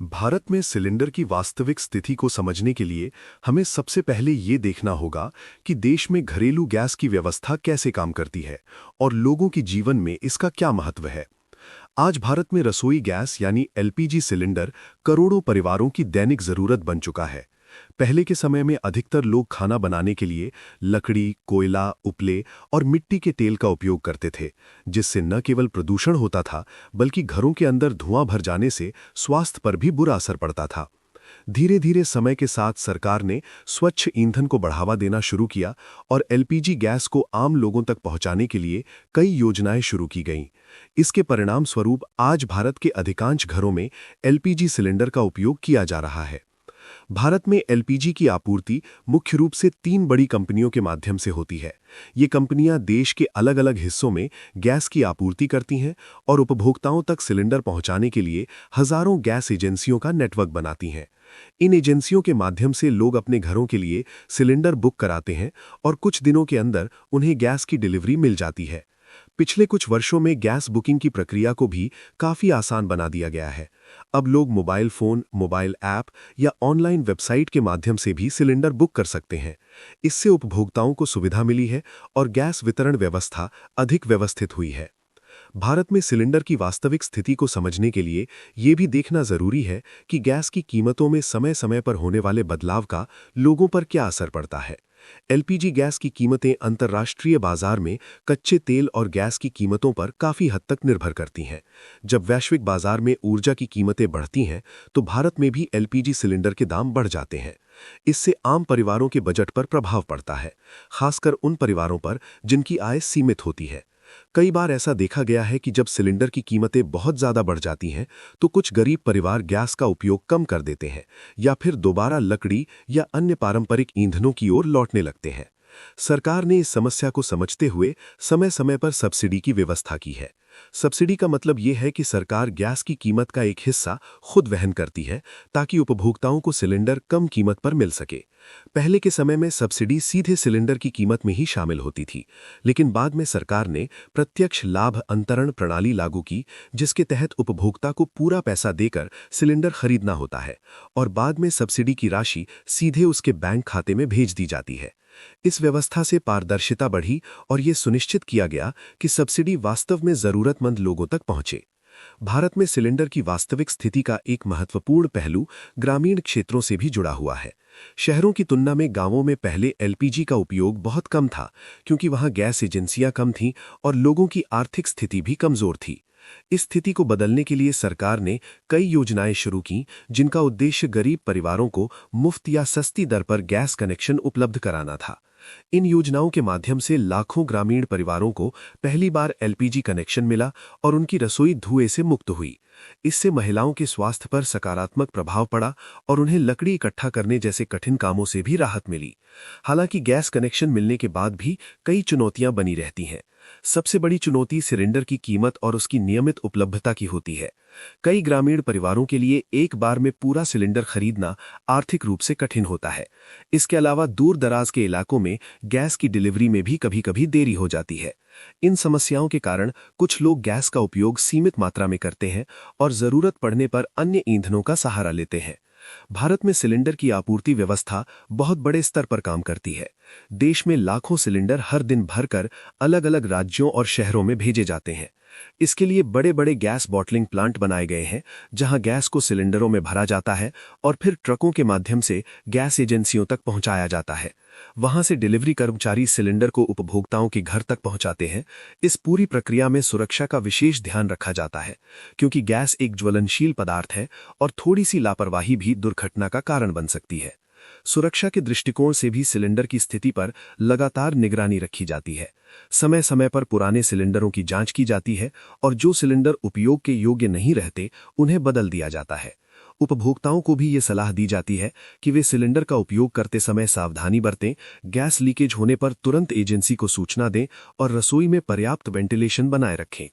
भारत में सिलेंडर की वास्तविक स्थिति को समझने के लिए हमें सबसे पहले ये देखना होगा कि देश में घरेलू गैस की व्यवस्था कैसे काम करती है और लोगों के जीवन में इसका क्या महत्व है। आज भारत में रसोई गैस यानी एलपीजी सिलेंडर करोड़ों परिवारों की दैनिक जरूरत बन चुका है। पहले के समय में अधिकतर लोग खाना बनाने के लिए लकड़ी, कोयला, उपले और मिट्टी के तेल का उपयोग करते थे, जिससे न केवल प्रदूषण होता था बल्कि घरों के अंदर धुआं भर जाने से स्वास्थ्य पर भी बुरा असर पड़ता था। धीरे धीरे समय के साथ सरकार ने स्वच्छ ईंधन को बढ़ावा देना शुरू किया और एलपीजी गैस को आम लोगों तक पहुंचाने के लिए कई योजनाएं शुरू की गईं। इसके परिणाम स्वरूप आज भारत के अधिकांश घरों में एलपीजी सिलेंडर का उपयोग किया जा रहा है। भारत में एलपीजी की आपूर्ति मुख्य रूप से 3 बड़ी कंपनियों के माध्यम से होती है। ये कंपनियां देश के अलग-अलग हिस्सों में गैस की आपूर्ति करती हैं और उपभोक्ताओं तक सिलेंडर पहुंचाने के लिए हजारों गैस एजेंसियों का नेटवर्क बनाती हैं। इन एजेंसियों के माध्यम से लोग अपने घरों के लिए सिलेंडर बुक कराते हैं और कुछ दिनों के अंदर उन्हें गैस की डिलीवरी मिल जाती है। पिछले कुछ वर्षों में गैस बुकिंग की प्रक्रिया को भी काफी आसान बना दिया गया है। अब लोग मोबाइल फोन, मोबाइल ऐप या ऑनलाइन वेबसाइट के माध्यम से भी सिलेंडर बुक कर सकते हैं। इससे उपभोक्ताओं को सुविधा मिली है और गैस वितरण व्यवस्था अधिक व्यवस्थित हुई है। भारत में सिलेंडर की वास्तविक स्थिति को समझने के लिए ये भी देखना जरूरी है कि गैस की कीमतों में समय समय पर होने वाले बदलाव का लोगों पर क्या असर पड़ता है। एलपीजी गैस की कीमतें अंतर्राष्ट्रीय बाजार में कच्चे तेल और गैस की कीमतों पर काफी हद तक निर्भर करती हैं। जब वैश्विक बाजार में ऊर्जा की कीमतें बढ़ती हैं, तो भारत में भी एलपीजी सिलेंडर के दाम बढ़ जाते हैं। इससे आम परिवारों के बजट पर प्रभाव पड़ता है, खासकर उन परिवारों पर जिनकी आय सीमित होती है। कई बार ऐसा देखा गया है कि जब सिलेंडर की कीमतें बहुत ज्यादा बढ़ जाती हैं, तो कुछ गरीब परिवार गैस का उपयोग कम कर देते हैं या फिर दोबारा लकड़ी या अन्य पारंपरिक ईंधनों की ओर लौटने लगते हैं। सरकार ने इस समस्या को समझते हुए समय समय पर सब्सिडी की व्यवस्था की है। सब्सिडी का मतलब यह है कि सरकार गैस की कीमत का एक हिस्सा खुद वहन करती है ताकि उपभोक्ताओं को सिलेंडर कम कीमत पर मिल सके। पहले के समय में सब्सिडी सीधे सिलेंडर की कीमत में ही शामिल होती थी, लेकिन बाद में सरकार ने प्रत्यक्ष लाभ अंतरण प्रणाली लागू की, जिसके तहत उपभोक्ता को पूरा पैसा देकर सिलेंडर खरीदना होता है और बाद में सब्सिडी की राशि सीधे उसके बैंक खाते में भेज दी जाती है। इस व्यवस्था से पारदर्शिता बढ़ी और ये सुनिश्चित किया गया कि सब्सिडी वास्तव में जरूरतमंद लोगों तक पहुंचे। भारत में सिलेंडर की वास्तविक स्थिति का एक महत्वपूर्ण पहलू ग्रामीण क्षेत्रों से भी जुड़ा हुआ है। शहरों की तुलना में गांवों में पहले एलपीजी का उपयोग बहुत कम था, क्योंकि वहां गैस एजेंसियां कम थीं और लोगों की आर्थिक स्थिति भी कमजोर थी। इस स्थिति को बदलने के लिए सरकार ने कई योजनाएं शुरू की, जिनका उद्देश्य गरीब परिवारों को मुफ्त या सस्ती दर पर गैस कनेक्शन उपलब्ध कराना था। इन योजनाओं के माध्यम से लाखों ग्रामीण परिवारों को पहली बार एलपीजी कनेक्शन मिला और उनकी रसोई धुएं से मुक्त हुई। इससे महिलाओं के स्वास्थ्य पर सकारात्मक प्रभाव पड़ा और उन्हें लकड़ी इकट्ठा करने जैसे कठिन कामों से भी राहत मिली। हालांकि गैस कनेक्शन मिलने के बाद भी कई चुनौतियां बनी रहती हैं। सबसे बड़ी चुनौती सिलेंडर की कीमत और उसकी नियमित उपलब्धता की होती है। कई ग्रामीण परिवारों के लिए एक बार में पूरा सिलेंडर खरीदना आर्थिक रूप से कठिन होता है। इसके अलावा दूर दराज के इलाकों में गैस की डिलीवरी में भी कभी-कभी देरी हो जाती है। इन समस्याओं के कारण कुछ लोग गैस का उपयोग सीमित मात्रा में करते हैं और जरूरत पड़ने पर अन्य ईंधनों का सहारा लेते हैं। भारत में सिलेंडर की आपूर्ति व्यवस्था बहुत बड़े स्तर पर काम करती है। देश में लाखों सिलेंडर हर दिन भरकर अलग-अलग राज्यों और शहरों में भेजे जाते हैं। इसके लिए बड़े-बड़े गैस बॉटलिंग प्लांट बनाए गए हैं, जहां गैस को सिलेंडरों में भरा जाता है और फिर ट्रकों के माध्यम से गैस एजेंसियों तक पहुंचाया जाता है। वहां से डिलीवरी कर्मचारी सिलेंडर को उपभोक्ताओं के घर तक पहुंचाते हैं। इस पूरी प्रक्रिया में सुरक्षा का विशेष ध्यान रखा जाता है, क्योंकि गैस एक ज्वलनशील पदार्थ है और थोड़ी सी लापरवाही भी दुर्घटना का कारण बन सकती है। सुरक्षा के दृष्टिकोण से भी सिलेंडर की स्थिति पर लगातार निगरानी रखी जाती है। समय समय पर पुराने सिलेंडरों की जांच की जाती है और जो सिलेंडर उपयोग के योग्य नहीं रहते, उन्हें बदल दिया जाता है। उपभोक्ताओं को भी ये सलाह दी जाती है कि वे सिलेंडर का उपयोग करते समय सावधानी बरतें, गैस लीकेज होने पर तुरंत एजेंसी को सूचना दें और रसोई में पर्याप्त वेंटिलेशन बनाए रखें।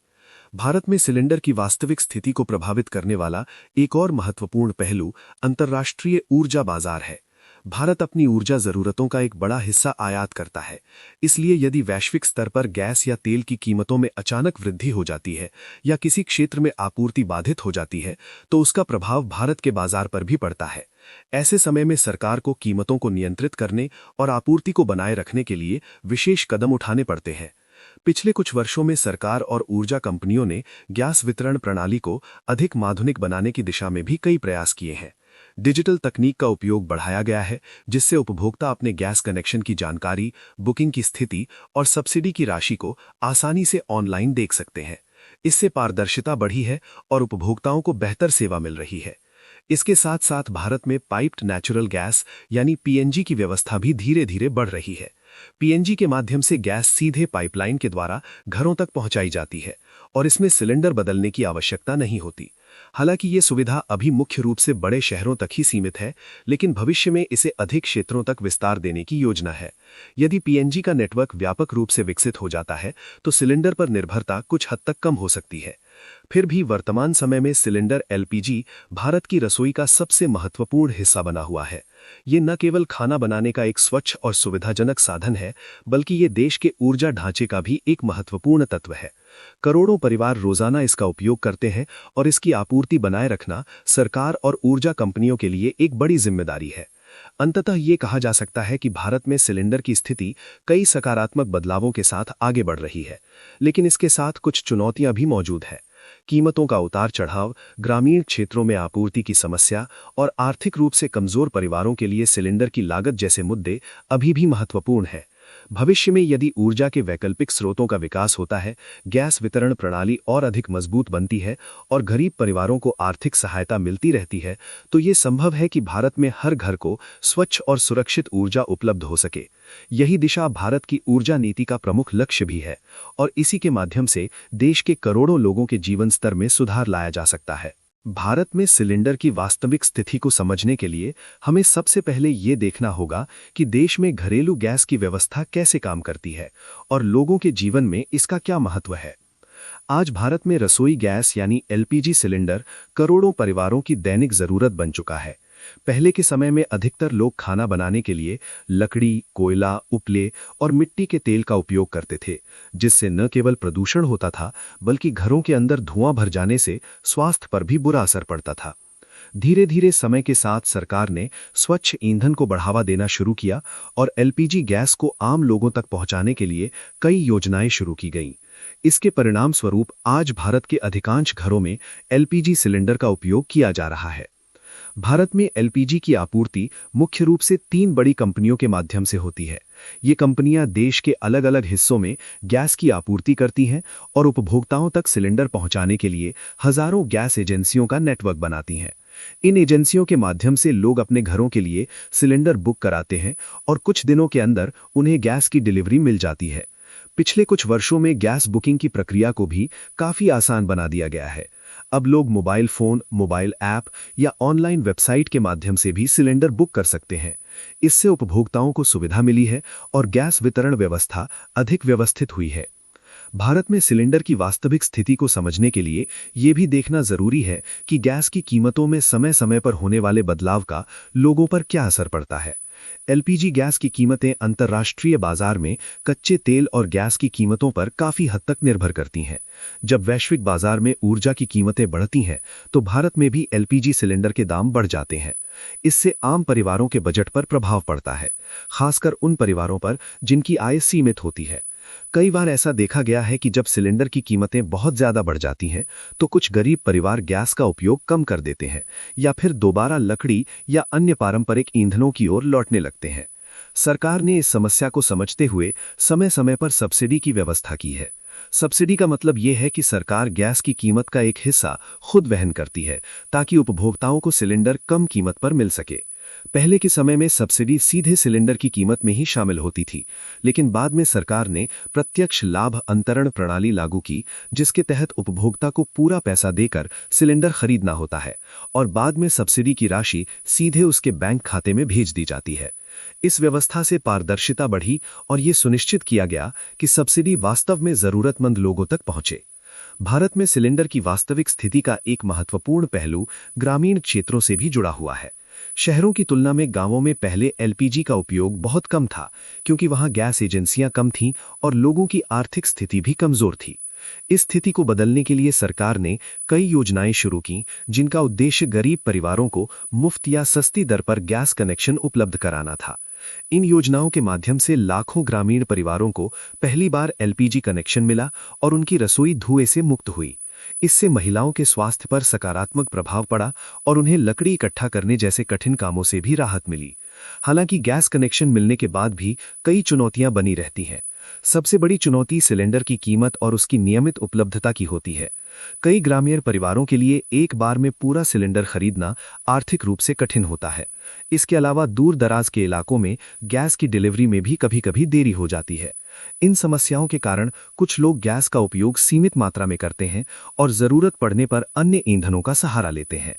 भारत में सिलेंडर की वास्तविक स्थिति को प्रभावित करने वाला एक और महत्वपूर्ण पहलू अंतर्राष्ट्रीय ऊर्जा बाजार है। भारत अपनी ऊर्जा जरूरतों का एक बड़ा हिस्सा आयात करता है। इसलिए यदि वैश्विक स्तर पर गैस या तेल की कीमतों में अचानक वृद्धि हो जाती है या किसी क्षेत्र में आपूर्ति बाधित हो जाती है, तो उसका प्रभाव भारत के बाजार पर भी पड़ता है। ऐसे समय में सरकार को कीमतों को नियंत्रित करने और आपूर्ति को बनाए रखने के लिए विशेष कदम उठाने पड़ते हैं। पिछले कुछ वर्षों में सरकार और ऊर्जा कंपनियों ने गैस वितरण प्रणाली को अधिक आधुनिक बनाने की दिशा में भी कई प्रयास किए हैं। डिजिटल तकनीक का उपयोग बढ़ाया गया है, जिससे उपभोक्ता अपने गैस कनेक्शन की जानकारी, बुकिंग की स्थिति और सब्सिडी की राशि को आसानी से ऑनलाइन देख सकते हैं। इससे पारदर्शिता बढ़ी है और उपभोक्ताओं को बेहतर सेवा मिल रही है। इसके साथ साथ भारत में पाइप्ड नेचुरल गैस यानी पीएनजी की व्यवस्था भी धीरे धीरे बढ़ रही है। पीएनजी के माध्यम से गैस सीधे पाइपलाइन के द्वारा घरों तक पहुंचाई जाती है और इसमें सिलेंडर बदलने की आवश्यकता नहीं होती। हालांकि ये सुविधा अभी मुख्य रूप से बड़े शहरों तक ही सीमित है, लेकिन भविष्य में इसे अधिक क्षेत्रों तक विस्तार देने की योजना है। यदि पीएनजी का नेटवर्क व्यापक रूप से विकसित हो जाता है, तो सिलेंडर पर निर्भरता कुछ हद तक कम हो सकती है। फिर भी वर्तमान समय में सिलेंडर एलपीजी भारत की रसोई का सबसे महत्वपूर्ण हिस्सा बना हुआ है। ये न केवल खाना बनाने का एक स्वच्छ और सुविधाजनक साधन है, बल्कि ये देश के ऊर्जा ढांचे का भी एक महत्वपूर्ण तत्व है। करोड़ों परिवार रोजाना इसका उपयोग करते हैं और इसकी आपूर्ति बनाए रखना सरकार और ऊर्जा कंपनियों के लिए एक बड़ी जिम्मेदारी है। अंततः ये कहा जा सकता है कि भारत में सिलेंडर की स्थिति कई सकारात्मक बदलावों के साथ आगे बढ़ रही है, लेकिन इसके साथ कुछ चुनौतियां भी मौजूद हैं। कीमतों का उतार चढ़ाव, ग्रामीण क्षेत्रों में आपूर्ति की समस्या और आर्थिक रूप से कमजोर परिवारों के लिए सिलेंडर की लागत जैसे मुद्दे अभी भी महत्वपूर्ण हैं। भविष्य में यदि ऊर्जा के वैकल्पिक स्रोतों का विकास होता है, गैस वितरण प्रणाली और अधिक मजबूत बनती है और गरीब परिवारों को आर्थिक सहायता मिलती रहती है, तो ये संभव है कि भारत में हर घर को स्वच्छ और सुरक्षित ऊर्जा उपलब्ध हो सके। यही दिशा भारत की ऊर्जा नीति का प्रमुख लक्ष्य भी है और इसी के माध्यम से देश के करोड़ों लोगों के जीवन स्तर में सुधार लाया जा सकता है। भारत में सिलेंडर की वास्तविक स्थिति को समझने के लिए हमें सबसे पहले ये देखना होगा कि देश में घरेलू गैस की व्यवस्था कैसे काम करती है और लोगों के जीवन में इसका क्या महत्व है। आज भारत में रसोई गैस यानी एलपीजी सिलेंडर करोड़ों परिवारों की दैनिक जरूरत बन चुका है। पहले के समय में अधिकतर लोग खाना बनाने के लिए लकड़ी, कोयला, उपले और मिट्टी के तेल का उपयोग करते थे, जिससे न केवल प्रदूषण होता था, बल्कि घरों के अंदर धुआं भर जाने से स्वास्थ्य पर भी बुरा असर पड़ता था। धीरे धीरे समय के साथ सरकार ने स्वच्छ ईंधन को बढ़ावा देना शुरू किया और एलपीजी गैस को आम लोगों तक पहुंचाने के लिए कई योजनाएं शुरू की गईं। इसके परिणाम स्वरूप आज भारत के अधिकांश घरों में एलपीजी सिलेंडर का उपयोग किया जा रहा है। भारत में एलपीजी की आपूर्ति मुख्य रूप से 3 बड़ी कंपनियों के माध्यम से होती है। ये कंपनियां देश के अलग अलग हिस्सों में गैस की आपूर्ति करती हैं और उपभोक्ताओं तक सिलेंडर पहुंचाने के लिए हजारों गैस एजेंसियों का नेटवर्क बनाती हैं। इन एजेंसियों के माध्यम से लोग अपने घरों के लिए सिलेंडर बुक कराते हैं और कुछ दिनों के अंदर उन्हें गैस की डिलीवरी मिल जाती है। पिछले कुछ वर्षों में गैस बुकिंग की प्रक्रिया को भी काफी आसान बना दिया गया है। अब लोग मोबाइल फोन, मोबाइल ऐप या ऑनलाइन वेबसाइट के माध्यम से भी सिलेंडर बुक कर सकते हैं। इससे उपभोक्ताओं को सुविधा मिली है और गैस वितरण व्यवस्था अधिक व्यवस्थित हुई है। भारत में सिलेंडर की वास्तविक स्थिति को समझने के लिए ये भी देखना जरूरी है कि गैस की कीमतों में समय समय पर होने वाले बदलाव का लोगों पर क्या असर पड़ता है। एलपीजी गैस की कीमतें अंतर्राष्ट्रीय बाजार में कच्चे तेल और गैस की कीमतों पर काफी हद तक निर्भर करती हैं। जब वैश्विक बाजार में ऊर्जा की कीमतें बढ़ती हैं, तो भारत में भी एलपीजी सिलेंडर के दाम बढ़ जाते हैं। इससे आम परिवारों के बजट पर प्रभाव पड़ता है, खासकर उन परिवारों पर जिनकी आय सीमित होती है। कई बार ऐसा देखा गया है कि जब सिलेंडर की कीमतें बहुत ज्यादा बढ़ जाती हैं, तो कुछ गरीब परिवार गैस का उपयोग कम कर देते हैं या फिर दोबारा लकड़ी या अन्य पारंपरिक ईंधनों की ओर लौटने लगते हैं। सरकार ने इस समस्या को समझते हुए समय समय पर सब्सिडी की व्यवस्था की है। सब्सिडी का मतलब यह है कि सरकार गैस की कीमत का एक हिस्सा खुद वहन करती है, ताकि उपभोक्ताओं को सिलेंडर कम कीमत पर मिल सके। पहले के समय में सब्सिडी सीधे सिलेंडर की कीमत में ही शामिल होती थी, लेकिन बाद में सरकार ने प्रत्यक्ष लाभ अंतरण प्रणाली लागू की, जिसके तहत उपभोक्ता को पूरा पैसा देकर सिलेंडर खरीदना होता है और बाद में सब्सिडी की राशि सीधे उसके बैंक खाते में भेज दी जाती है। इस व्यवस्था से पारदर्शिता बढ़ी और ये सुनिश्चित किया गया कि सब्सिडी वास्तव में जरूरतमंद लोगों तक पहुंचे। भारत में सिलेंडर की वास्तविक स्थिति का एक महत्वपूर्ण पहलू ग्रामीण क्षेत्रों से भी जुड़ा हुआ है। शहरों की तुलना में गांवों में पहले एलपीजी का उपयोग बहुत कम था, क्योंकि वहां गैस एजेंसियां कम थीं और लोगों की आर्थिक स्थिति भी कमजोर थी। इस स्थिति को बदलने के लिए सरकार ने कई योजनाएं शुरू की, जिनका उद्देश्य गरीब परिवारों को मुफ्त या सस्ती दर पर गैस कनेक्शन उपलब्ध कराना था। इन योजनाओं के माध्यम से लाखों ग्रामीण परिवारों को पहली बार एलपीजी कनेक्शन मिला और उनकी रसोई धुएं से मुक्त हुई। इससे महिलाओं के स्वास्थ्य पर सकारात्मक प्रभाव पड़ा और उन्हें लकड़ी इकट्ठा करने जैसे कठिन कामों से भी राहत मिली। हालांकि गैस कनेक्शन मिलने के बाद भी कई चुनौतियां बनी रहती हैं। सबसे बड़ी चुनौती सिलेंडर की कीमत और उसकी नियमित उपलब्धता की होती है। कई ग्रामीण परिवारों के लिए एक बार में पूरा सिलेंडर खरीदना आर्थिक रूप से कठिन होता है। इसके अलावा दूर दराज के इलाकों में गैस की डिलीवरी में भी कभी-कभी देरी हो जाती है। इन समस्याओं के कारण कुछ लोग गैस का उपयोग सीमित मात्रा में करते हैं और जरूरत पड़ने पर अन्य ईंधनों का सहारा लेते हैं।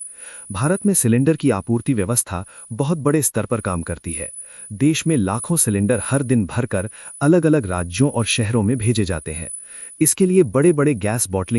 भारत में सिलेंडर की आपूर्ति व्यवस्था बहुत बड़े स्तर पर काम करती है। देश में लाखों सिलेंडर हर दिन भरकर अलग-अलग राज्यों और शहरों में भेजे जाते हैं। इसके लिए बड़े-बड़े गैस बॉटलिंग